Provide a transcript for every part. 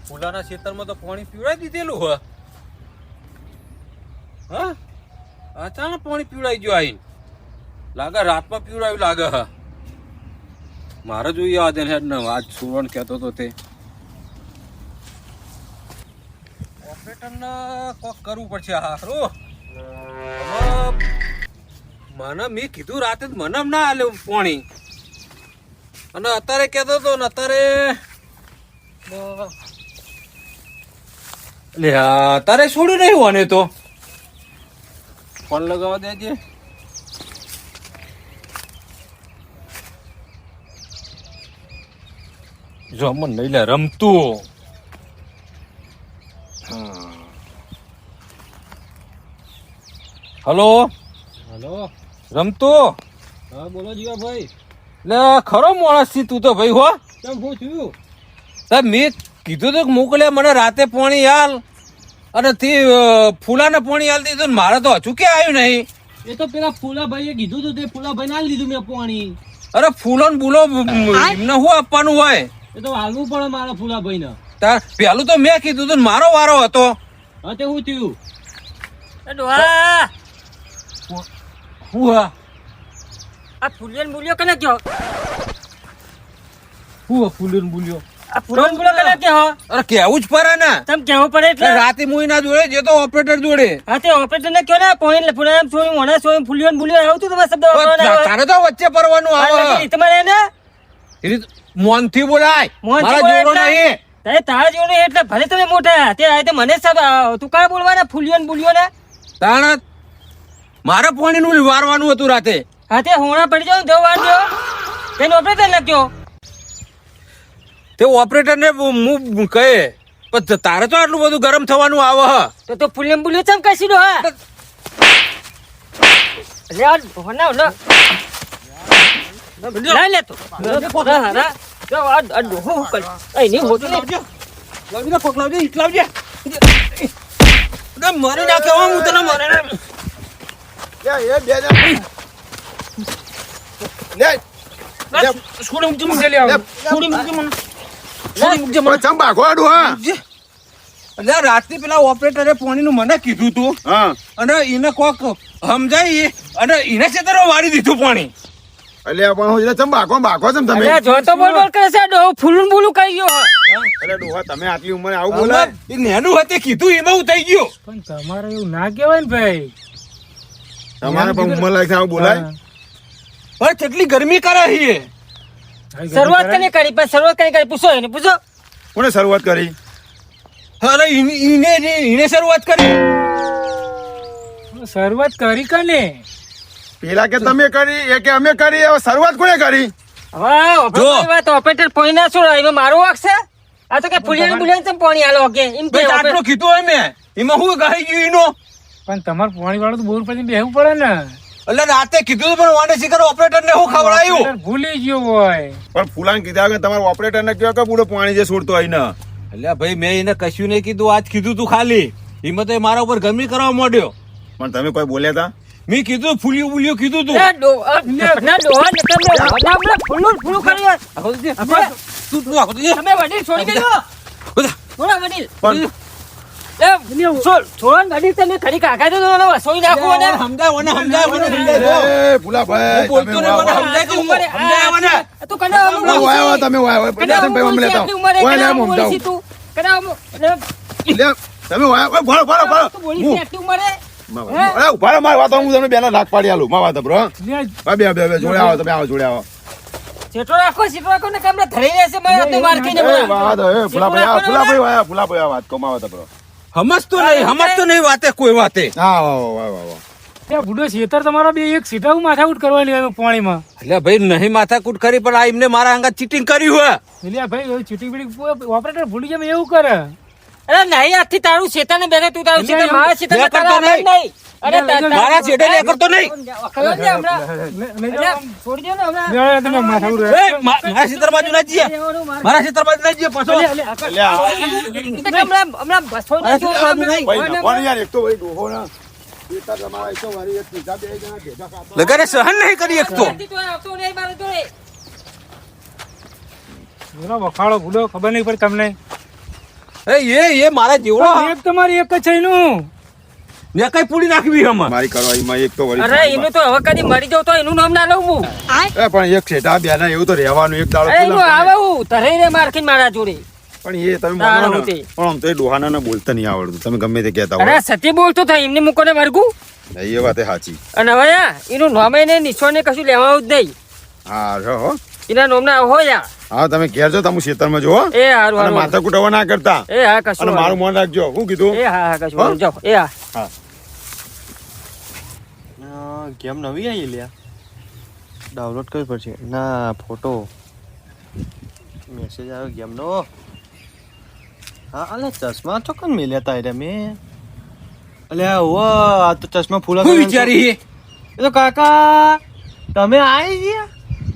ફૂલાના ખેતરમાં તો પાણી પીવડાવી દીધેલું હ હા અચાનક પાણી પીવડાવી ગયો આઈને લાગે રાતમાં પીવડાવ્યું લાગે હ મારે જોઈએ આજે હેડ ને આજ સુવર્ણ કહેતો તો તે ઓપરેટરને કોક કરવું પડશે હારું મને મેં કીધું રાતે મને ના આલે પાણી અને અત્યારે કહેતો હતો ને અત્યારે લે અત્યારે છોડ્યું નહીં હોને તો ફોન લગાવવા દેજે જો મન નહીં લે રમતું હલો હલો રમતું હા બોલો જીવાભાઈ લે ખરો માણસ થી તું તો ભાઈ હો કેમ શું થયું સાહેબ મેં કીધું તો મોકલ્યા મને રાતે પાણી હાલ અને તે ફૂલાને પાણી હાલ દીધું ને મારે તો હજુ કે આવ્યું નહીં એ તો પેલા ફૂલાભાઈએ કીધું હતું તે ફૂલાભાઈ ના લીધું મેં પાણી અરે ફૂલો ને બુલો એમને શું આપવાનું હોય એ તો હાલવું પડે મારા ફૂલાભાઈને તાર પેલું તો મેં કીધું તું મારો વારો હતો હા તે શું થયું હું હા આ ફૂલિયન બોલ્યો કને કયો હું ફૂલ્યો બોલ્યો આ ફૂલિયન બોલ્યો કને કયો અરે કેવું જ પડે ને તમ કેવું પડે એટલે રાતે મુઈ ના જોડે જે તો ઓપરેટર જોડે હા તે ઓપરેટર ને કયો ને પોઈન્ટ ફૂલિયન સોય મને સોય ફૂલિયન બોલ્યો આવતું તમારા શબ્દ તારે તો વચ્ચે પડવાનું આવે તમારે ને મોન થી બોલાય મારા જોડો નહીં તારે તારા જોડે એટલે ભલે તમે મોટા તે આ તે મને તું કાય બોલવાના ફૂલિયન બોલ્યો ને તાણ મારે પાણી નું વારવાનું હતું રાતે હા તે હોણા પડી જાવ જો વાર દો તેને ઓપરેટર ને કયો તે ઓપરેટર ને હું કહે પણ તારે તો આટલું બધું ગરમ થવાનું આવે હ તો ફૂલિયન બોલ્યો ચમ કશી દો હા લે આ હોના લે લે તો હા જો આ ડોહો કર એ ની હોતો લાવજે પગ લાવજે ઈટ લાવજે મારી નાખે હું તને મારે છોડી મૂકજે મને લે છોડી મૂકજે મને છોડી મૂકજે મને ચંબા ગોડું હા એટલે રાતે પેલા ઓપરેટરે પાણીનું મને કીધું તું અને એને કોક સમજાય અને એને છેતરો વાળી દીધું પાણી એટલે પણ હું ચંબા બાકો છે તમે અરે જો તો બોલ બોલ કરે છે ડો ફૂલન બોલું કહી ગયો એટલે ડોહા તમે આટલી ઉંમરે આવું બોલાય એ નેનું હતી કીધું એમાં હું થઈ ગયો પણ તમારે એવું ના કહેવાય ને ભાઈ તમારે પણ ઉંમર લાગે આવું બોલાય પણ કેટલી ગરમી કરે છે શરૂઆત કને કરી પણ શરૂઆત કને કરી પૂછો એને પૂછો કોને શરૂઆત કરી અરે એને શરૂઆત કરી શરૂઆત કરી કને પેલા કે તમે કરી એ કે અમે કરી હવે શરૂઆત કોને કરી હવે વાત ઓપરેટર પોઈન્ટ ના છોડ એમાં મારો વાક છે આ તો કે ફૂલિયન બુલિયન ચમ પાણી આલો કે એમ કે આટલો કીધું હોય મેં એમાં હું ગાઈ ગયું એનો પણ તમારે પાણી વાળું તો બોર પછી બેહવું પડે ને એટલે રાતે કીધું પણ વાડે શીખર ઓપરેટર ને હું ખવડાયું ભૂલી ગયો હોય પણ ફૂલાન કીધા કે તમારા ઓપરેટર ને કયો કે પૂરો પાણી જે છોડતો હોય ને એટલે ભાઈ મેં એને કશું નહીં કીધું આજ કીધું તું ખાલી એમાં તો મારા ઉપર ગરમી કરવા માંડ્યો પણ તમે કોઈ બોલ્યા હતા મેં કીધું ફૂલ્યું બુલ્યું કીધું તું ના ડોહા ને તમે ફૂલું ફૂલું કરી તું આખો તમે વડીલ છોડી ગયો થોડા વડીલ પણ છોડ વડીલ તમે ખરી કાકા તો વસોઈ નાખો ને સમજાય એ ફૂલાભાઈ બોલતો ને મને સમજાય કે સમજાય મને તું કને વાય તમે વાય પ્રજાસન ભાઈ અમને લેતા વાય લે મમ જાવ તું કને લે તમે વાય ભરો ભરો ભરો તું બોલી એટલી ઉંમરે અરે ઉભા માર વાત હું તમને બેના લાખ પાડી આલું માં વાત બ્રો બે જોડે આવો તમે આવો જોડે આવો સેટો રાખો ને કામડા ધરી રહેશે મારે માર કઈને વાત હે ફૂલાભાઈ આ વાત કોમાવા બ્રો સમજતો નહીં વાતે કોઈ વાતે હા વાહ ત્યાં બુડો છેતર તમારો બે એક સીધા માથાકૂટ કરવાની હોય પાણીમાં એટલે ભાઈ નહીં માથાકૂટ કરી પણ આ એમને મારા અંગત ચીટિંગ કર્યું હે એટલે ભાઈ ચીટિંગ બીટી ઓપરેટર ભૂલી જાય એવું કરે અરે નહીં આથી તારું શેતાને બેને તું તારું શેતાન મારા શેતાન કરતો નહીં અરે મારા છેડે લે કરતો નહીં કયો ને હમણાં છોડી દો ને હમણાં તમે માથાકૂટ મારા ક્ષેત્ર બાજુ ના જઈએ મારા ક્ષેત્ર બાજુ ના જઈએ પાછો હમણાં છોડી દો ભાઈ યાર એક તો ભાઈ ડોહો ના લગારે સહન નહીં કરી શકતો આવતો નહીં મારે જોડે બોલો વખાડો ભૂલો ખબર નહીં પડી તમને એ મારા જેવડો એક તમારી એક જ છે એનું. ને કઈ પૂરી નાખવી હમ મારી કરવાઈમાં એક તો વળી અરે એનું તો હવે કદી મરી જાવ તો એનું નામ ના લઉં હું. એ પણ એક શેઠા બેના એવું તો રહેવાનું એક દાડો અરે એનું પેલા આવે હું તરાઈ રે મારખીને મારા જોડે. પણ એ તમે તારા માનો ને, હોતે. પણ આમ તો એ ડોહાના બોલતા નહીં આવડતું તમે ગમે તે કહેતા અરે હોય સતી બોલતો થાય એમને મૂકોને મરગું. એ વાત એ સાચી. અને હવે એનું નામે ને નિશાને કશું લેવાનું જ નહીં. હા હો એના નામના હોય હા તમે ઘેર જો તમે ખેતરમાં જો હો. એ હારું અને હારું. માથા કુટાવા ના કરતા એ હા કશું અને મારું વાંધો મન રાખજો શું કીધું નહીં. એ હા હા કશું હો? વાંધો નહીં. જાઓ એ હા. ગેમ નવી આવી લ્યા ડાઉનલોડ કરવી પડશે ના ફોટો મેસેજ આવ્યો ગેમનો હા અલે ચશ્મા ચોકન મેલ્યા તા રે મેં અલે ઓ આ તો ચશ્મા ફૂલા હું વિચારી એ તો કાકા તમે આવી ગયા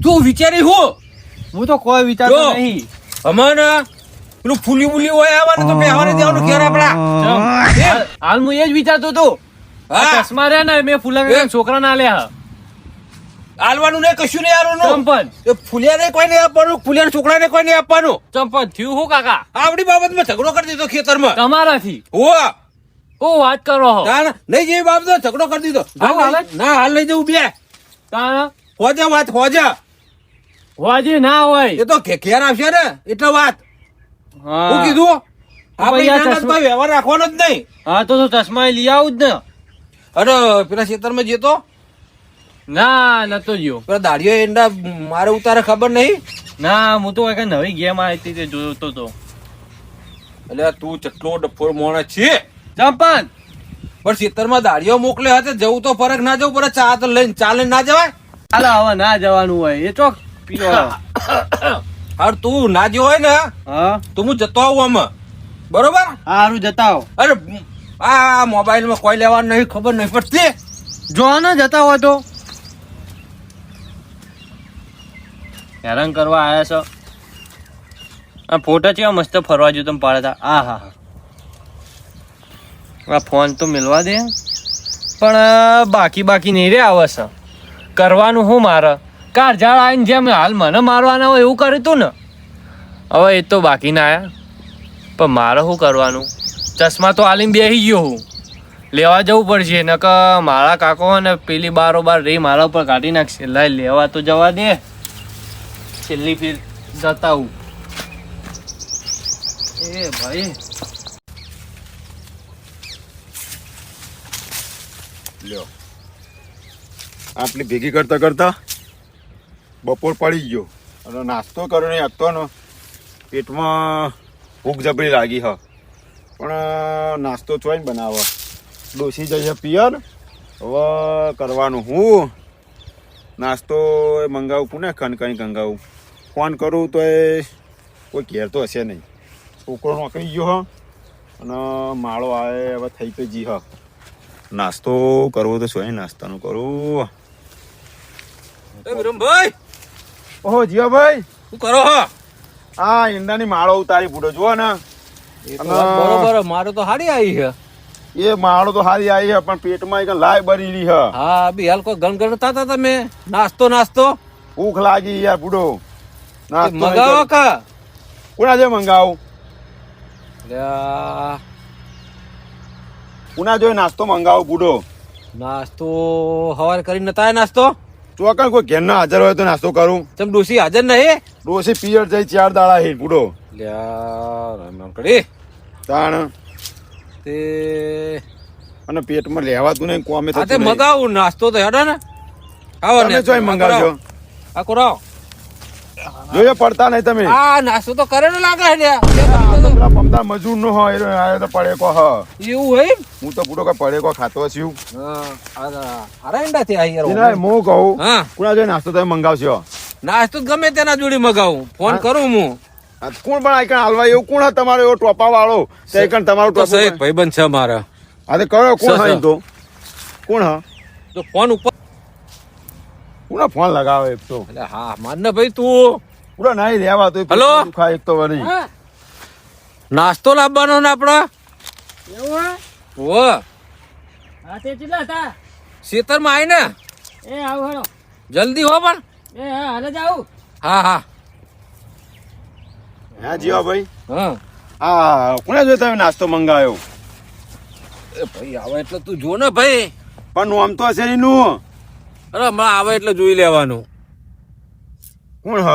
તું વિચારી હું તો કોઈ વિચારતો જો. નહીં અમારે પેલું ફૂલી બુલી હોય આવવાનું તો બેહવાને દેવાનું ઘેર આપડા હાલ હું એ જ વિચારતો હતો હા. ચશ્મા રહ્યા ને મેં ફૂલા છોકરા ના લ્યા આલવાનું નહીં કશું નહીં આલવાનું ચંપલ એ ફૂલિયાને કોઈ નહીં આપવાનું ફૂલિયાના છોકરાને કોઈ નહીં આપવાનું ચંપલ થયું હું કાકા આવડી બાબતમાં ઝઘડો કરી દીધો ખેતરમાં તમારાથી ઓ ઓ વાત કરો હો તાણ નહીં જેવી બાબત ઝઘડો કરી દીધો જાઉં હાલે? ના હાલ લઈ જવું બે તારા હોજા વાત હોજા હોજી ના હોય એ તો ઘેર આવશે ને એટલે વાત હા. હું કીધું આપણે ભાઈ આ એના ચશ્મા- વ્યવહાર રાખવાનો જ નહીં હા તો ચશ્મા લઈ આવું જ ને અરે પેલા ખેતરમાં જતો ના નતો ગયો પેલા દાઢીઓ એંડા મારે ઉતારે ખબર નહીં ના હું તો કઈ નવી ગેમ આવી હતી તે જોતો તો એટલે તું ચટલો ડફોર મોણે છે ચંપલ પણ ખેતરમાં દાઢીઓ મોકલે hatte જવું તો ફરક ના જવું પડે ચા તો લઈને ચાલે ના જવાય હાલો હવે ના જવાનું હોય એ ચોક પીવો અરે તું ના જો હોય ને હા તો હું જતો આવું આમાં બરોબર સારું જતા હો અરે આ મોબાઈલમાં કોઈ લેવાનું નહીં ખબર નહીં પડતી જો ને જતા હોય તો હેરાન કરવા આયા છો આ ફોટા છે મસ્ત ફરવા જો તમે પાડતા આ હા હા આ ફોન તો મિલવા દે પણ બાકી નહીં રે આવે છે કરવાનું હું મારે કારજાળ આવીને જેમ હાલ મને મારવાના હોય એવું કર્યું તું ને હવે એ તો બાકી ના આયા પણ મારે શું કરવાનું ચશ્મા તો હાલીને બેસી ગયો હું લેવા જવું પડશે નકર મારા કાકો ને પેલી બારોબાર રહી મારા ઉપર કાઢી નાખશે લાય લેવા તો જવા દે છેલ્લી ફીર જતા હું એ ભાઈ લ્યો આટલી ભેગી કરતા કરતા બપોર પડી ગયો અને નાસ્તો કર્યો નહીં આપતો ને પેટમાં ભૂખ જબરી લાગી હ પણ નાસ્તો ચોઈને બનાવો ડોસી જઈએ પિયર હવે કરવાનું હું નાસ્તો એ મંગાવું પુને કંઈ કંગાવું ફોન કરું તો એ કોઈ ઘેર તો હશે નહીં છોકરો નોકરી ગયો હ અને માળો આવે હવે થઈ પે જી હ નાસ્તો કરવો તો શું નાસ્તાનું કરું વિરમભાઈ ઓહો જીવાભાઈ શું કરો હો આ ઈંડાની માળો ઉતારી ફૂટો જુઓ ને એ તો વાત બરોબર મારે તો હારી આવી છે એ માળો તો હારી આવી છે પણ પેટમાં એક લાય બની રહી છે હા બી હાલ કોઈ ગણગણ હતા તમે નાસ્તો ભૂખ લાગી યાર બુડો નાસ્તો નહીં મગાવો કરું. કા કોના જે મંગાવું લ્યા, કોના જોઈ નાસ્તો મંગાવું બુડો નાસ્તો હવારે કરીને નતા નાસ્તો ચોકન કોઈ ઘેર ના હાજર હોય તો નાસ્તો કરું તમ ડોસી હાજર નહીં ડોસી પિયર જઈ 4 દાડા હે બુડો લ્યા રામ રામ કરી તાણ તે અને પેટમાં લેવાતું નહીં કોમે આ તે થતું નહીં. મગાવું નાસ્તો તો હેડો ને આવો તમે ચોય મંગાવજો આ કરાવો જોયો પડતા નહીં તમે આ નાસ્તો તો કરે ને લાગે છે આ તો પેલા પમદાર મજૂર નો હોય એનો આયો તો પડે કો હ એવું હોય હું તો બુડો કા પડે કો ખાતો છું હા હારા ઈંડા થી આવી એના યાર હું કહું હા કોના જોઈ નાસ્તો તમે મંગાવશો નાસ્તો તો ગમે તેના જોડી મગાવું ફોન હા. કરું હું આ કોણ પણ આઈકણ હાલવા એવું કોણ હા તમારો એવો ટોપા વાળો તે આઈકણ તમારો તો ટોપો સહી ભાઈબંધ છે મારા આ તે કયો કોણ સર, હા સર. એમ તો કોણ હા તો ફોન ઉપર કોના ફોન લગાવે એક તો એટલે હા માન ભાઈ તું પૂરા નાઈ લેવા તો હલો? ખાય એક તો વળી નાસ્તો લાવવાનો ને આપડે એવું ઓ હા તે કેટલા હતા ખેતર માં આવીને એ આવું હેડો જલ્દી હો પણ એ હા હાલે જાઉં હા હા હા જીવા ભાઈ હા આ કોને જોઈ તમે નાસ્તો મંગાવ્યો? એ ભાઈ આવે એટલે તું જો ને ભાઈ. પણ નામ તો હશે એનું. અરે હમણાં આવે એટલે જોઈ લેવાનું. કોણ હ?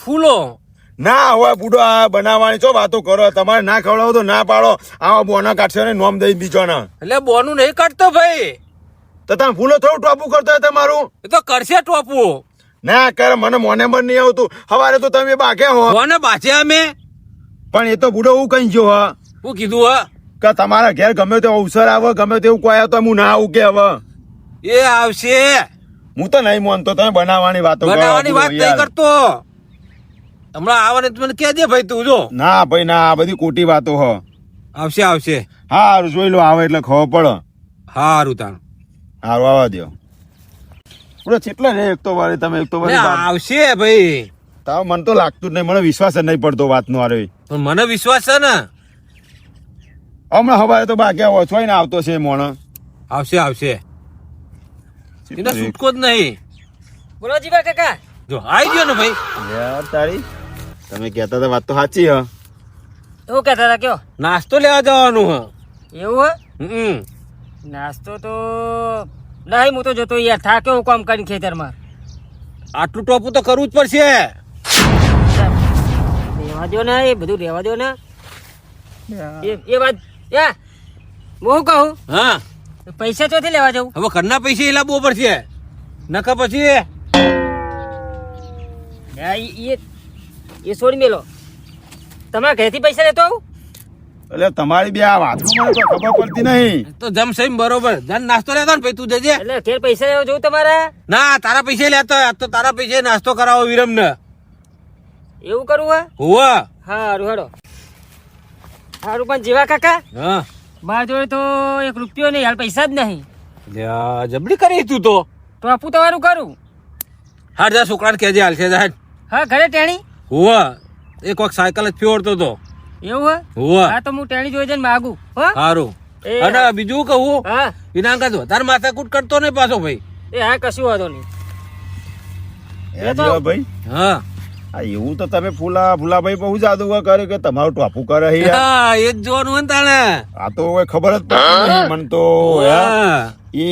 ફૂલો. ના હવે બુડો આ બનાવવાની છો વાતો કરો. તમારે ના ખવડાવો તો ના પાડો. આવા બોના કાઢશો ને નોમ દઈ બીજો ના. એટલે બોનું નહીં કાઢતો ભાઈ. તો તમે ફૂલો થોડું ટોપું કરતો હોય તમારું. એ તો કરશે ટોપું. ના કરે મને મોને મન નહીં આવતું. સવારે તો તમે બાકે હો. કોને બાજે અમે? પણ એ તો બુડો હું કઈ ગયો હ શું કીધું હ? કે તમારા ઘેર ગમે તે અવસર આવે ગમે તેવું કોઈ આવે તો હું ના આવું કે હવે એ આવશે. હું તો નહીં માનતો. તમે બનાવવાની વાતો કરો. બનાવવાની વાત યાર. નહીં કરતો. હમણાં આવવાને તો મને કહેજે ભાઈ તું જો. ના ભાઈ ના આ બધી ખોટી વાતો હ. આવશે આવશે. હારું જોઈ લો આવે એટલે ખબર પડે. હારું તાણ. હારું આવવા દો. પૂરો કેટલા રે એક તો વારે તમે એક તો ને વારે આવશે ભાઈ. તાવ મને તો લાગતું જ નહીં. મને વિશ્વાસ જ નહીં પડતો વાતનો આરે. પણ મને વિશ્વાસ છે ને. હમણાં હવારે તો બાકી ઓછો ને આવતો છે મોણ. આવશે આવશે. એને છૂટકો જ નહીં. બોલો જીવા કાકા. જો આવી ગયો ને ભાઈ. યાર તારી તમે કહેતા હતા વાત તો સાચી હ. શું કહેતા હતા કયો? નાસ્તો લેવા જવાનું હ. એવું હે? હમ. નાસ્તો તો નહીં, હું તો જોતો યાર થાક્યો હું કામ કરીને ખેતરમાં. આટલું ટોપું તો કરવું જ પડશે. રહેવા દો ને એ બધું રહેવા દો ને. એ વાત યા હું શું કહું, હા પૈસા ચોથી લેવા જવું? હવે ઘરના પૈસા એ લાવવો પડશે. નકર પછી યા, એ છોડી મેલો. તમારા ઘરેથી પૈસા લેતો આવું? એટલે તમારી બે આ વાતનું મને કોઈ ખબર પડતી નહીં. તો જમ સહી બરોબર. જાન નાસ્તો લેતો ને ભાઈ તું જજે. એટલે ઘેર પૈસા લેવા જવું તમારા? ના તારા પૈસા લેતો હોય. આજ તો તારા પૈસા નાસ્તો કરાવો વિરમ ને. એવું કરવું હે? હોવા. હારું હેડો. હારું પણ જીવા કાકા હા મારા જોડે તો 1 રૂપિયો નહીં, હાલ પૈસા જ નહીં. લ્યા, જબરી કરી તું તો. તો આપું તમારું કરું. હાર જા છોકરાને કહેજે હાલશે જા. હા ઘરે ટેણી હોવા. એક વખત સાયકલ જ ફેરતો તો. એવું હે? હોવા. હા તો હું ટેણી જોઈ જઈને માગું હો. સારું. એ અને બીજું કહું હા વિના કાઢો તાર માથાકૂટ કરતો નહીં પાછો ભાઈ. એ હા કશું વાંધો નહીં. એ જીવા ભાઈ હા આ એવું તો તમે ફૂલાભાઈ બહુ જાદુ કરે કે તમારું ટોપું કરે છે યાર. હા, એ જ જોવાનું હોય ને તાણે. આ તો કોઈ ખબર જ પડતી નહીં મને તો યાર. હા. એ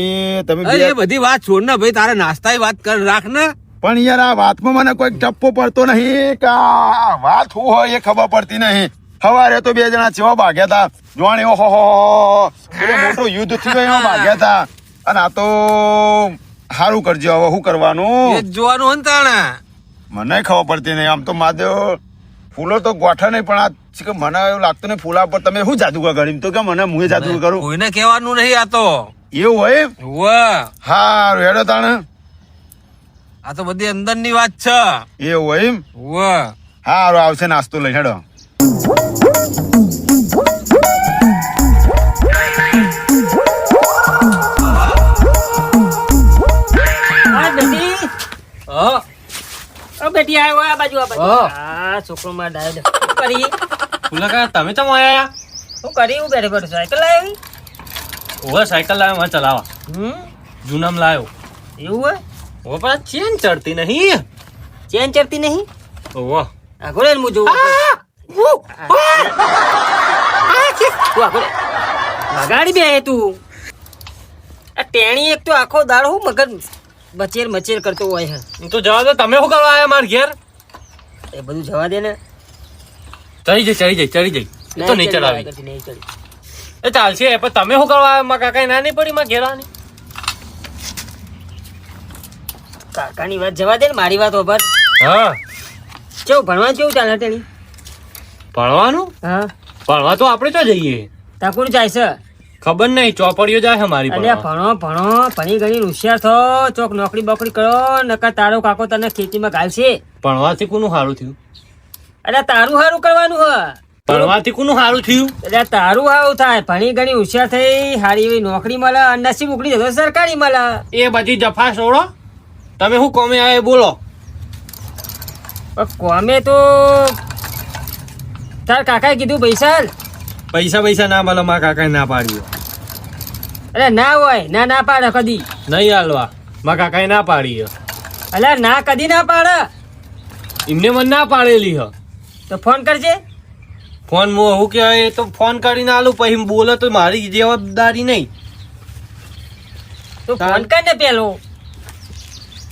તમે અરે, બે એ બધી વાત છોડ ને ભાઈ. તારે નાસ્તા વાત કર રાખ ને. પણ યાર આ વાતમાં મને કોઈ ટપ્પો પડતો નહીં કે આ વાત શું હોય એ ખબર પડતી નહીં. સવારે તો 2 જણા ચેવા ભાગ્યા હતા જોણ એવો હો મોટો યુદ્ધ થયું એવો ભાગ્યા હતા. અને આ તો સારું કરજો હવે શું કરવાનું એ જ જોવાનું હોય ને તાણે. મને ખબર પડતી નહીં. આમ તો મહાદેવ ફૂલો તો ગોઠા નહીં પણ આ છે કે મને એવું લાગતું નહીં ફૂલા પર તમે શું જાદુગર કર્યું તો કે મને હું જાદુગર કરું કોઈને કહેવાનું નહીં આ તો. એવું હોય. વાહ, હારું હેડો તાણે આ તો બધી અંદર ની વાત છે. એવું હોય. વાહ. હારું આવશે નાસ્તો લઈ હેડો. હા બેટી. હા ઓ બેટી આવ્યો આ બાજુ આ બાજુ. હા. હા છોકરો માં ડાયો. શું કરી ફૂલા તમે ચમ આયા? શું કરી હું બેઠે બેઠો સાયકલ લાવી? ઓવે સાયકલ લાવ્યો મને ચલાવવા. જૂનામ લાવ્યો. એવું હે? ઓવે પણ ચેન ચડતી નહીં. ચેન ચડતી નહીં? ઓવે આગળ લે હું જોઉં. તું આગળ લગાડી બે તું. આ ટેણી એક તો આખો દાડો હું મગજ બચેર મચેર કરતો હોય છે. તો જવા દો. તમે શું કરવા આયા મારા ઘેર? એ બધું જવા દે ને. ચડી જઈ. એ તો નહીં ચડાવી. નહીં ચડી. એ ચાલશે પણ તમે શું કરવા આયા? મારા કાકા ના નહીં પડી મારા ઘેર આની. કાકાની વાત જવા દે ને, મારી વાત ઓભર. હા કેવું ભણવા કેવું ચાલે ટેણી? ભણવાનું? હા ભણવા તો આપણે તો જઈએ. તા કોણ જાય છે? ખબર નહીં ચોપડીઓ જાય છે મારી અલ્યા ભણવા. ભણો ભણી ગણી હોશિયાર થો, ચોક નોકરી બોકરી કરો, નકર તારો કાકો તને ખેતીમાં ઘાલશે. ભણવાથી કોનું સારું થયું? અલ્યા તારું સારું કરવાનું હ. ભણવાથી કોનું સારું થયું? એટલે તારું સારું થાય, ભણી ગણી હોશિયાર થઈ, સારી એવી નોકરી મળે, અંડાસી મોકલી જતો સરકારી મળે. એ બધી જફા છોડો. તમે શું કોમે આયા એ બોલો. પણ કોમે તો તાર કાકાએ કીધું પૈસા પૈસા ના મળે મારા કાકાએ ના પાડી. અરે ના હોય, ના ના પાડે કદી. નહીં હાલવા મારા કાકાએ ના પાડી. અલ્યા ના કદી ના પાડે. એમને મને ના પાડેલી હ. તો ફોન કરજે. ફોન હું હું કહેવાય એ તો ફોન કરીને આલું પછી બોલે તો મારી જવાબદારી નહીં. તો ફોન કર ને પેલો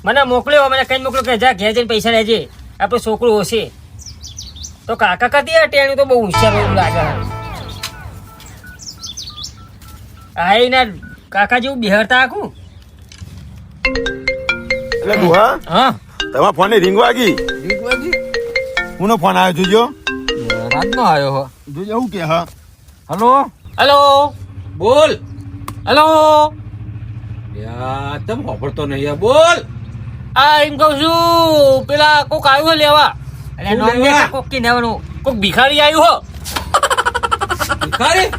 મને મોકલ્યો, મને કઈ મોકલ્યો કે જા ઘેર જઈને પૈસા લેજે, આપણો છોકરો હશે. તો કાકા કદી ટેણું તો બહુ હોશિયાર એવું લાગે. આ એના કાકા જેવું બિહારતા આખું. એટલે બુહા હા તમારા ફોન ની રિંગ વાગી. કોનો ફોન આવ્યો જોજો? રાતનો આવ્યો હો. જોજો હું કે હા. હલો હલો બોલ. હલો યાર તમ ખબરતો નહીં યાર, બોલ. આ એમ કહું છું પેલા કોક આવ્યું હે લેવા. અરે નોમ લેતા કોક કી લેવાનું. કોક ભિખારી આવ્યું હો. ભિખારી?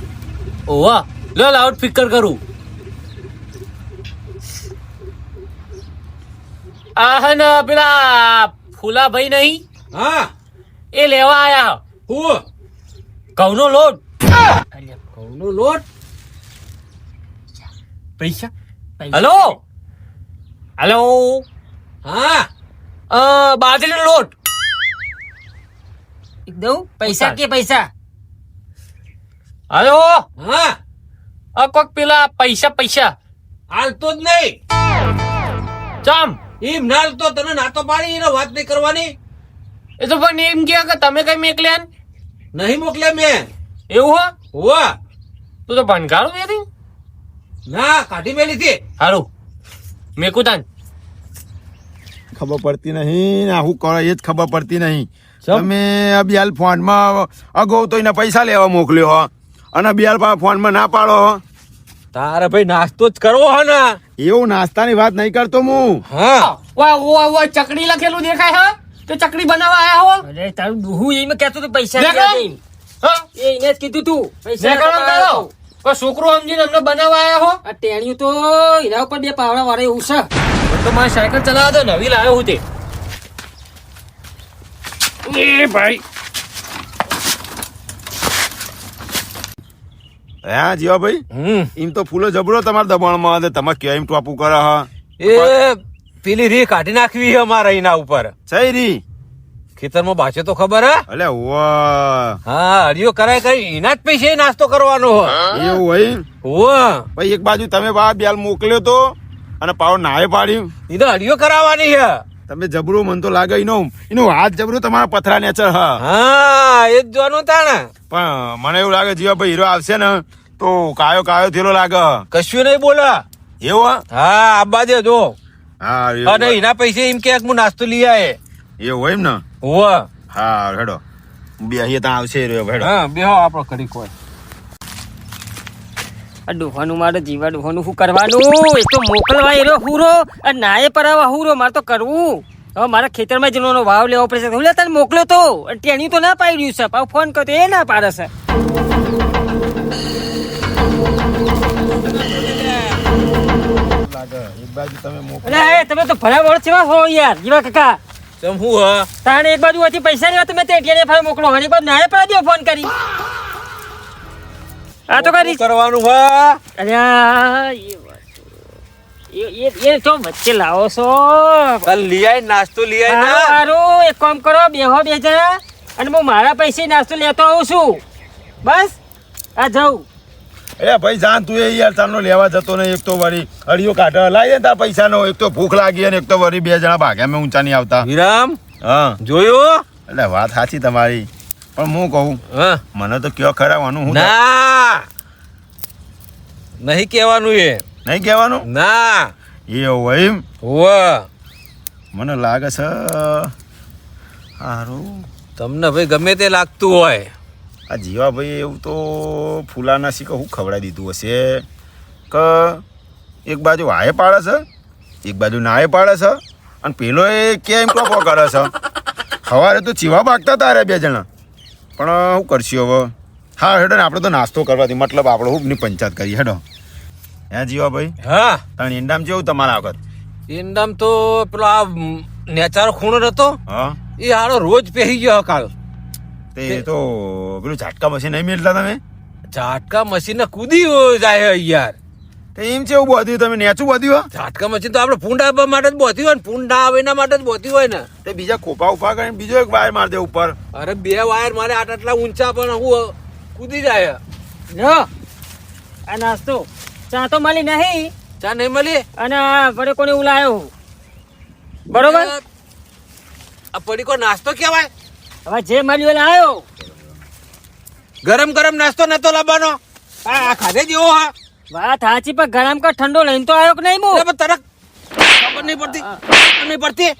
ઓવા લો લાઉડ સ્પીકર કરું. આ હે ને પેલા ફૂલાભાઈ નહીં હા એ લેવા આયા. હું ઘઉંનો લોટ. ઘઉંનો લોટ. પૈસા. હલો હલો હા બાજરીનો લોટ. દઉં પૈસા કે પૈસા? હલો હા કોક પેલા પૈસા પૈસા હાલતો જ નહીં. ચમ એમ ના હાલતો તને નાતો પાડી એને વાત નહીં કરવાની. એ તો પણ એમ કે તમે કઈ મેકલ્યા નહીં મોકલ્યા મેં. એવું હો હોવા તું તો ભણકારું નથી. ના કાઢી મેલી હતી. હારું મેકુદાન ખબર પડતી નહીં ને હું કરો એ જ ખબર પડતી નહીં. ચમ? તમે બિયાલ ફોનમાં અગાઉ તો એને પૈસા લેવા મોકલ્યો હો અને બિયાલ ફોનમાં ના પાડો હો. તારે ભાઈ નાસ્તો જ કરવો હે ને. એવું નાસ્તાની વાત નહીં કરતો હું. હા વાહ ચકડી લખેલું દેખાય હે તો ચકડી બનાવવા આયા હો. અરે તારું દુહું એમ કહેતો તું પૈસા લે લેવા કર. જઈને. હા એ એને જ કીધું તું પૈસા દેખાડો લેવા કરો. આવ્યો. કોઈ છોકરો સમજીને અમને બનાવવા આયા હો. આ ટેણિયું તો એના ઉપર બે પાવડા વાળે એવું છે. તો મારી સાયકલ ચલાવવા દો, નવી લાવ્યો હું તે. એ ભાઈ હા જીવાભાઈ એમ તો ફૂલો જબરો તમારા દબાણમાં તમે કેમ ટોપું કરે હા એ પેલી રી કાઢી નાખવી છે અમારા એના ઉપર. સહી રી ખેતરમાં બાચે તો ખબર હે. અલે વાહ હા હરિયો કરાય કરી એના જ પૈસે નાસ્તો કરવાનો હો. એવું હોય હોવા ભાઈ એક બાજુ તમે બા બ્યાલ મોકલ્યો તો અને પાવ નાય પાડ્યું. એને હરિયો કરાવવાની છે. તમે જબરું મન તો લાગે એનો હાથ જબરું તમારા પથરા નેચર હા. હા એ જ જોવાનું તાણે. પણ મને એવું લાગે જીવાભાઈ હીરો આવશે ને તો કાયો કાયો થયેલો લાગે. કશું નહીં બોલા. એવું હા? હા આબા દે જો. હા અને એવું એના પૈસે એમ કે હું નાસ્તો લઈ આયે. એવું હોય એમ ને. હોવા હા હેડો બે અહીંયા ત્યાં આવશે હેડો. હા બેહો આપણો ઘડી કોઈ. આ ડોહાનું મારે જીવા ડોહાનું શું કરવાનું? એ તો મોકલવા એરો હુરો અને નાય પરાવા હુરો મારે તો કરવું. હવે મારા ખેતરમાં જનો ભાવ લેવો પડશે. હું લે તને મોકલ્યો તો અને ટેણિયું તો ના પાડ્યું છે. પાછું ફોન કર્યો એ ના પાડે છે. લાગે એક બાજુ તમે મોકલો. અરે એ તમે તો ભલા વળ છે હો યાર જીવા કાકા. ચમ હું હા તાણે એક બાજુ હતી પૈસા લેવા તમે તે ટેણીએ ફાળ મોકલો અને એક બાજુ નાય પરા દો ફોન કરી. આ તો કરી કરવાનું હા. અરે આ એ વાત એ તો વચ્ચે લાવો છો. કાલ લઈ આય નાસ્તો લઈ આય ના. સારું એક કામ કરો બેહો બે જણા અને હું મારા પૈસે નાસ્તો લેતો આવું છું. બસ આ જાઉં. એ ભાઈ જાન તું એ યાર તારનો લેવા જતો નહીં. એક તો વરી હળિયો કાઢવા લાવી દે તાર પૈસાનો. એક તો ભૂખ લાગી અને એક તો વરી બે જણા ભાગ્યા મેં ઊંચા નહીં આવતા. વિરામ હા જોયો. એટલે વાત સાચી તમારી પણ હું કહું હા મને તો કયો ખરાવાનું હું ના નહીં કહેવાનું એ. નહીં કહેવાનું ના એ હોય એમ. હોવા મને લાગે છે સારું તમને ભાઈ ગમે તે લાગતું હોય. આ જીવાભાઈ એવું તો ફૂલાના શીખો હું ખવડાવી દીધું હશે કે એક બાજુ વાય પાડે છે એક બાજુ નાય પાડે છે અને પેલો એ કેમ ટોપો કરે છે. સવારે તો ચીવા ભાગતા તારે બે જણા પણ શું કરશું હવે. હા હેડો ને આપણે તો નાસ્તો કરવાથી મતલબ આપણે હું પંચાયત કરી હેડો. હે જીવાભાઈ હા તાણ ઈંડામ જેવું તમારા વખત. એમ તો પેલો આ નેચારો ખૂણો હતો હા એ હારો રોજ પહેરી ગયો કાલ. તે તો પેલું ઝાટકા મશીન નહીં મેળતા તમે. ઝાટકા મશીન કૂદી જાય યાર. એમ છે એવું બોધ્યું તમે નેચું બોધ્યું હો? ઝાટકા મશીન તો આપણે ફૂંડ આપવા માટે જ બોતી હોય ને, ફૂંડ ના આવે એના માટે જ બોતી હોય ને. તે બીજા ખોપા ઉભા કરીને બીજો એક વાયર માર દે ઉપર. અરે 2 વાયર મારે આટલા ઊંચા પણ હું કૂદી જાય. લો આ નાસ્તો ચા તો મળી નહીં ચા નહીં મળી. અને આ વડે કોને ઉલાયો બરોબર. આ પડીકો નાસ્તો કહેવાય? હવે જે મળ્યો એટલે આવ્યો. ગરમ ગરમ નાસ્તો નતો લાવવાનો. આ ખાધે જેવો હા. વાત સાચી પણ ગરમ કર ઠંડો લઈને તો આવ્યો કે નહીં હું? અરે પણ તરત ખબર નહીં પડતી, ખબર નહીં પડતી.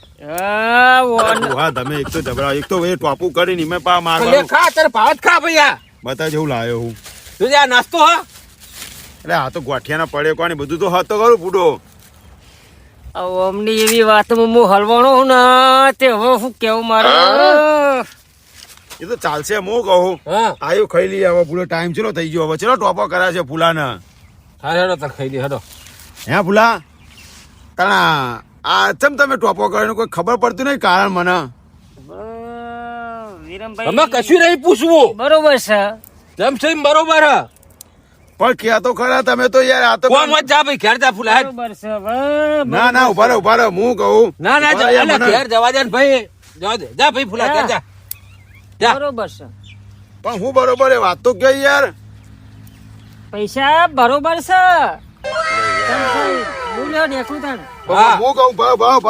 હા તમે એક તો જબરા, એક તો એ ટોપું કરીને મેં પા લે મારવાનું. ખા તારે ભાવ જ ખા ભૈયા. બતા જેવું લાયો હું. જોજે આ નાસ્તો હા. એટલે આ તો ગોઠિયાના પડે કોની બધું તો હતો કરું ફૂટો. અમની એવી વાતમાં હું હલવાણો હું ને તે હવે શું કેવું મારે. એ તો ચાલશે હું કહું. હા આયુ ખાઈ લઈએ હવે પૂરો ટાઈમ ચલો થઈ ગયો હવે ચલો ટોપો કર્યા છે ફૂલાના. હા હેડો તાર ખાઈ લે હેડો. હે ફૂલા તાણા આ ચમ તમે ટોપો કર્યો કોઈ ખબર પડતી નહીં કારણ મને. વિરમભાઈ અમે કશું નહીં પૂછવું. બરોબર છે. જેમ છે એમ બરોબર હા. પણ ક્યાં તો ખરા તમે તો યાર આ તો કોણ મત જા ભાઈ ઘેર જા ફૂલા હેડ. બરોબર છે હવે. ના ના ઉભા રહો હું કહું. ના ના જા અલા, ઘેર જવા દે ને ભાઈ. જવા દે જા ભાઈ ફૂલા ઘેર જા. જા. બરોબર છે. પણ હું બરોબર એ વાત તો કે યાર. પૈસા બરોબર છે. હું લેવા દેખું તાણ. હા. હું કહું ભાવ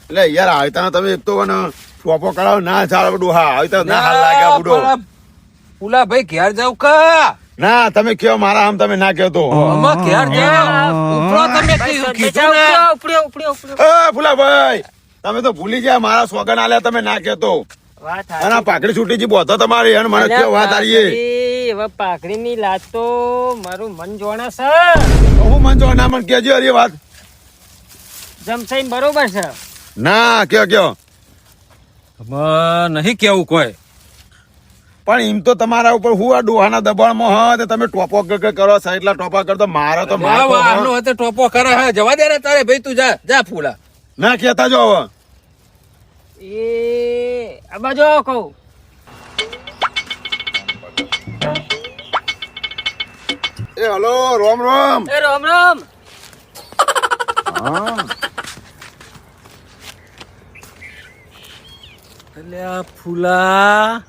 એટલે યાર આવતા તમે એક તો મને ટોપો કરાવો ના ચાલે બધું. હા આવતા ના હાલ લાગ્યા બુડો. ફૂલા ભાઈ ઘેર જાવ કા. ના તમે કયો મારા આમ તમે ના કયો તો. અમે ઘેર જાવ. ઉપરો તમે કીધું ને. ઉપડ્યો. એ ફુલાભાઈ તમે તો ભૂલી ગયા મારા સોગન આલ્યા તમે ના કહેતો. વાત અને આ પાકડી છૂટી જી બોતો તમારી અને મને કયો વાત આરીએ. હવે પાકડી ની લાત તો મારું મન જોણે છે. હું મન જો ના મન કેજો અરે વાત. જમસાઈ બરોબર છે. ના કયો નહીં કેવું કોઈ. પણ એમ તો તમારા ઉપર હું આ ડોહાના દબાણમાં હા તે તમે ટોપો કરો સાઈડલા ટોપા કરતો મારો તો મારો આનો હતો ટોપો કરે હે. જવા દે ને તારે ભાઈ તું જા જા ફૂલા. ના કહેતા જો હવે. એ આ બાજુ આવો કહું. એ હલો રોમ રોમ. એ રામ રામ. હા અલ્યા ફૂલા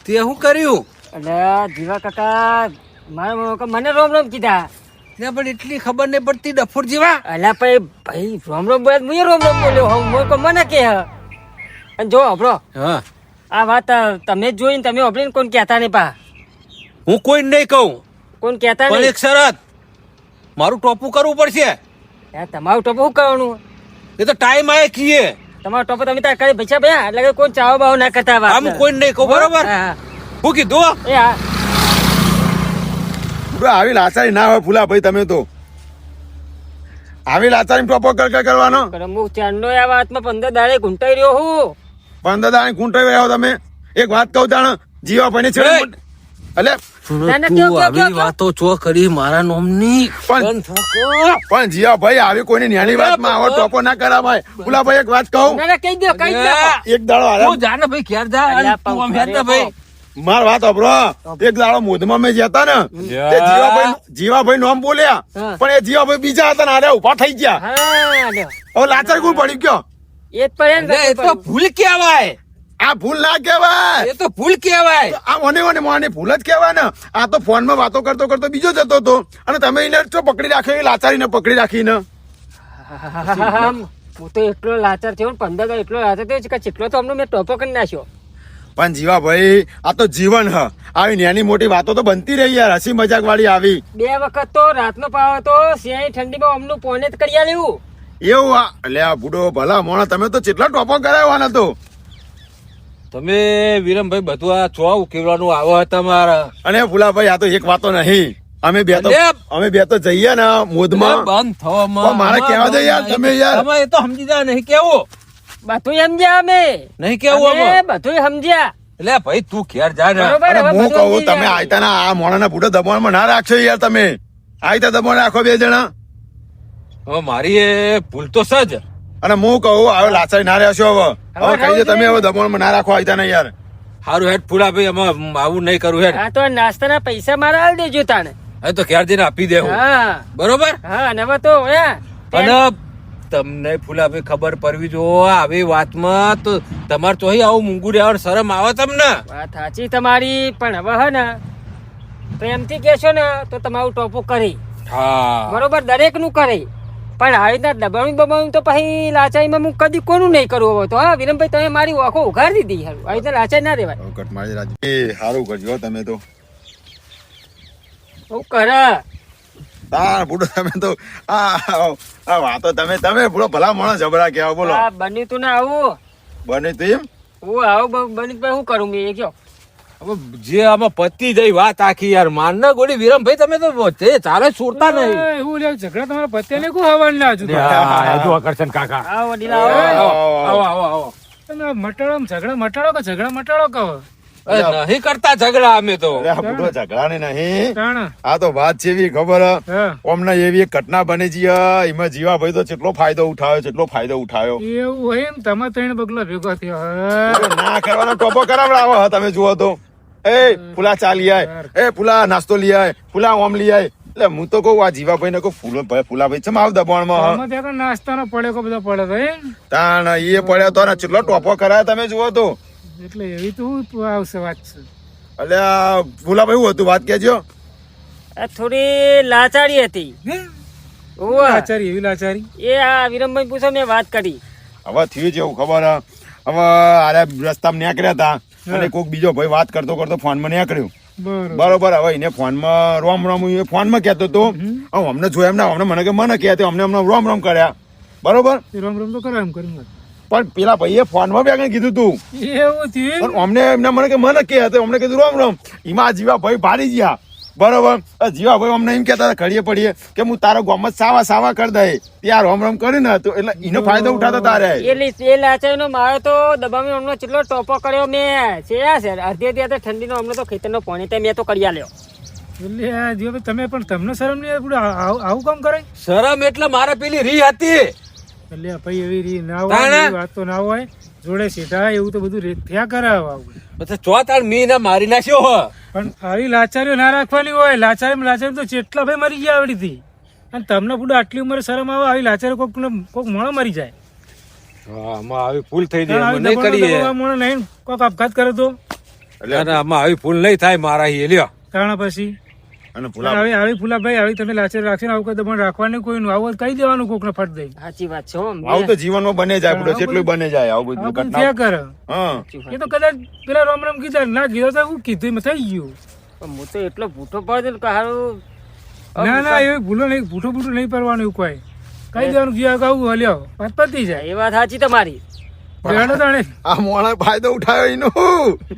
તે શું કર્યું? એટલે જીવા કાકા મને રોમ રોમ કીધા. ત્યાં પણ એટલી ખબર નહીં પડતી ડફોર જેવા. અલ્યા ભાઈ રોમ રોમ બોલ્યા હું રોમ રોમ બોલ્યો હું મને કે અને જો હબળો હા આ વાત તમે જોઈને તમે હબળીને કોણ કહેતા નહીં પા. હું કોઈ નહીં કહું કોણ કહેતા પણ નહીં. એક શરત, મારું ટોપું કરવું પડશે. તમારું ટોપો શું કરવાનું? એ તો ટાઈમ આવે કીએ. તમારો ટોપો તમે તાર કરી પૈસા ભયા એટલે કે કોઈ ચાવો બાવો ના કરતા વાત. આમ કોઈ નહીં કહું બરોબર. હા, હું કીધું એ હા આવી લાચારી ના હોય ફૂલા ભાઈ તમે તો. આવી લાચારી ટોપો કરવાનો. હું ચાંદનો આ વાતમાં 15 દાડે ઘૂંટાઈ રહ્યો હું. 15 દાણી ખૂંટાઈ રહ્યો તમે. એક વાત કહું જાણ જીવા ભાઈ છે એટલે ના, ના, કયો? વાતો ચો કરી મારા નોમની. પણ જીવા ભાઈ આવી કોઈની નાની વાતમાં આવો ટોપો ના કરાવાય. ફૂલા ભાઈ એક વાત કહું. ના, ના, કહી દો કહી દો. એક દાડો તું આરામ જા ને ભાઈ ઘેર જા. અને અલ્યા, તું આમ પણ હેડ ને ભાઈ. માર વાત અભરો. એક દાડો મોધમાં મેં જતા ને તે જીવાભાઈ નામ બોલ્યા હા. પણ એ જીવાભાઈ બીજા હતા ને આરે ઉભા થઈ ગયા. હા લ્યો. હવે લાચાર કોણ પડી ગયો. એ જ પડે ને અલ્યા, એ તો ભૂલ કહેવાય. આ ભૂલ ના કહેવાય. એ તો ભૂલ કહેવાય. આ મને ભૂલ જ કહેવાય ને. આ તો ફોન માં વાતો કરતો કરતો બીજો જતો હતો અને તમે એને તો પકડી રાખ્યો એ લાચારીને પકડી રાખીને. હું તો એટલો લાચાર થયો ને 15 દાડે એટલો લાચાર થયો છે કે ચેટલો તો હમણાં મેં ટોપો કરી નાખ્યો. પણ જીવાભાઈ આ તો જીવન હ. આવી નાની મોટી વાતો તો બનતી રહી યાર. હસી મજાક વાળી આવી 2 વખત તો રાતનો પાવો તો શિયાળી ઠંડીમાં અમનું પોને જ કરી આલ્યું. એવું આ એટલે આ બુડો ભલા મોણા તમે તો કેટલા ટોપો કરાવવાના તો. તમે વિરમભાઈ બધું આ ચો ઉકેલવાનું આવો તમારા. અને ભૂલાભાઈ આ તો એક વાતો નહીં. અમે બે તો જઈએ ને મોદમાં. બંધ થવામાં પણ મારે કહેવા દે યાર તમે યાર. તમે એ તો સમજી જા. નહીં કેવું બધું સમજ્યા અમે. નહીં કેવું અમે અમે. બધું સમજ્યા. એટલે ભાઈ તું ઘેર જા ને. બરોબર, અને હવે હું બધું કહું સમજી તમે ગયા. આયતા ના આ મોણાના બુડો દબાણમાં ના રાખશો યાર તમે. આયતા દબાણ રાખો 2 જણા. હવે મારી એ ભૂલ તો સજ. અને હું કહું હવે લાચારી ના રહેશો હવે. હવે કહી દે તમે હવે દબાણમાં ના રાખો આયતા ને યાર. હારું હેડ ફૂલા ભાઈ અમે આવું નહીં કરું હેડ. હા તો આ નાસ્તાના પૈસા મારા આલ દેજો તાણે. હવે તો ઘેર જઈને આપી દેવું હા બરોબર. હા અને હવે તો અને તમને ફૂલાભાઈ ખબર પડવી જો આવી વાતમાં તો તમારે તો આવું મૂંગું રહેવાનું શરમ આવે તમને. વાત સાચી તમારી, પણ હવે હે ને પ્રેમથી કહેશો ને તો તમારું ટોપો કરી હા બરોબર, દરેક નું કરે. પણ આવી રીતના દબાણું તો પછી લાચાઈમાં હું કદી કોનું નહીં કરવું હવે તો. હા વિરમભાઈ તમે મારી આંખો ઉઘાડી દીધી. હારું આવી રીતના લાચાઈ ના રહેવાય. કટ મારી રાજી એ સારું કરજો તમે તો. હું કરે તાર બુડો તમે તો આ વાતો તમે બુડો ભલા માણસ જબરા કેવા બોલો. આ બન્યું તું ને આવું બને તો એમ હું આવું બની ભાઈ શું કરું મેં એ કયો. હવે જે આમાં પતી જઈ વાત આખી યાર. મારના ગોળી વિરમભાઈ તમે તો જે ચાલે છોડતા નહીં. એવું લ્યા ઝઘડા તમારા પત્યા ને કોઈ હવાનું ના હજુ તો. જો કરશન કાકા આવો વડીલા આવો. આવો આવો આવો. તમે મટાડો ઝઘડા મટાડો કે ઝઘડા મટાડો કહો નહીં કરતા ઝઘડા અમે તો. અરે આ બુડો ઝઘડા ને નહીં. તાણ આ તો વાત છે એવી ખબર હા અમને એવી એક ઘટના બની છે એમાં જીવાભાઈ તો કેટલો ફાયદો ઉઠાયો. એવું હોય એમ તમે ત્રણ બગલો ભેગો થયો હા. ના કરવાનો ટોપો કરાવડાવો તમે જુઓ તો. એ ફૂલા ચા લઈ આય, એ ફૂલા નાસ્તો લઈ આય, ફૂલા ઓમ લઈ આય. એટલે હું તો કહું આ જીવાભાઈ ને કહું ફૂલાભાઈ ચમ આવ દબાણમાં આમાં ત્યાં આગળ નાસ્તાનો પડેકો બધો પડે તો એમ તાણ એ પડ્યો તો ને કેટલો ટોપો કરાય તમે જુઓ તો. એટલે એવી તો શું આવશે વાત છે. એટલે આ ફૂલાભાઈ શું હતું વાત કેજો. આ થોડી લાચારી હતી. ઓવે. લાચારી એવી લાચારી એ આ વિરમભાઈ પૂછો મેં વાત કરી. હવે થયું છે એવું ખબર હવે આરે રસ્તામાં નીકળ્યા હતા અને કોઈક બીજો ભાઈ વાત કરતો ફોનમાં નીકળ્યું બરોબર. હવે એને ફોનમાં રોમ રોમ એ ફોનમાં કહેતો હતો. અમને જોયા એમને અમને મને કહેતો અમને રોમ રોમ કર્યા બરોબર. રમ રમ તો કરાય એમ કર્યું પણ પેલા ભાઈએ ફોનમાં બી આગળ કીધું તું એવું થયું પણ અમને એમને મને કે હતો અમને કીધું રોમ રોમ. એમાં જીવા ભાઈ ભારી ગયા બરોબર. જીવા ભાઈ અમને એમ કહેતા ઘડીએ પડીએ કે હું તારો ગોમત સાવા કરી દે ત્યાં રોમ રોમ કરી ને તો એટલે એનો ફાયદો ઉઠાતો તારે. એ લાચાઈ નો મારો તો દબામી અમને કેટલો ટોપો કર્યો મેં છે અડધી ઠંડીનો અમને તો ખેતરનો પાણી તે મેં તો કરી આલ્યો. એટલે આ જીવાભાઈ તમે પણ તમને શરમ નહીં આવે? આવું કામ કરે શરમ એટલે મારે પેલી રી હતી. એટલે ભાઈ એવી રી ના હોય એવી વાત તો ના હોય. જોડે સીધા એવું તો બધું થયા કરે આવું. પછી ચોથાણ મી મારી નાખ્યો હો. પણ આવી લાચારીઓ ના રાખવાની હોય. લાચારી તો જેટલા ભાઈ મરી ગયા આવડી હતી. અને તમને પૂરું આટલી ઉંમરે શરમ આવે આવી લાચારી કોઈક મોણો મરી જાય. હા આમાં આવી ભૂલ થઈ જાય અમે નહીં કરીએ. મોણો નહીં કોઈક આપઘાત કરે તો એટલે આમાં આવી ભૂલ નહીં થાય મારા હી લ્યો. કારણ પછી અને આવી ફૂલાભાઈ આવી તમે લાચારી રાખશે ને આવું કઈ દબાણ રાખવાનું કોઈ નું આવું કહી દેવાનું કોક ને ફટ દઈ. સાચી વાત છે હો. આવું તો જીવનમાં બને જાય બધું જેટલું બને જાય આવું બધું આવું ઘટના. થયા કરે. હા એ તો કદાચ પેલા રામ રામ કીધા ના કીધો તો હું કીધું એમાં થઈ ગયું. પણ હું તો એટલો ભૂઠો પડ્યો કે હારું. ના ના એવી ભૂલો નહીં ભૂઠું નહીં કરવાનું એવું કોઈ કહી દેવાનું ગયા કહું હલ્યો વાત પતી જાય. એ વાત સાચી તમારી. બેડો તાણે આ મોણા ફાયદો ઉઠાયો એનો.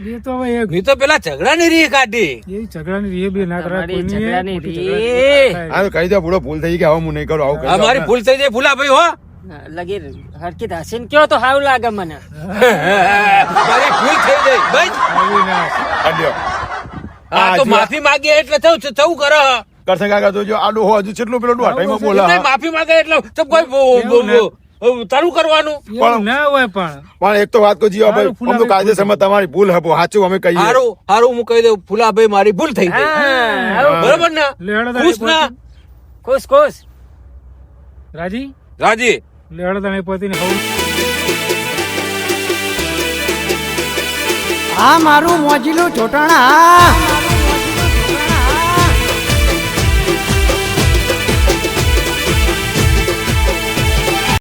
એ તો હવે એક મેં તો પેલા ઝઘડાની રી કાઢી. એવી ઝઘડાની રીહ બી ના કરાય તમારી કોઈની. ઝઘડાની ખોટી રીહ. ઝઘડા થાય. આ તો કહી દે બુડો ભૂલ થઈ ગઈ હવે હું નહીં કરું આવું આ મારી ભૂલ થઈ જાય ફૂલા ભાઈ હો. લગી હરકી હસીને કયો તો સારું લાગે મને. મારી ભૂલ થઈ જાય બસ. આવી ના. કાઢ્યો. હા તો માફી માંગીએ એટલે થવું કરે. કરશે કાકા તો જો આડું હો હજુ કેટલું પેલું હટાઈમાં બોલા એટલે માફી માંગે એટલે તો કોઈ તારું કરવાનું. એવું ના હોય પણ પણ એક તો વાત કહું જીવા ભાઈ આમ તો કાયદેસરમાં તમારી ભૂલ હપો સાચું અમે કહીએ હારું હું કહી દઉં ફૂલાભાઈ મારી ભૂલ થઈ ગઈ. હા, બરોબર ને લેડો ખુશ ના ખુશ. રાજી રાજી. લેડો તાણે પતિને હોઉં. આ મારું મોજીલું ચોટાણા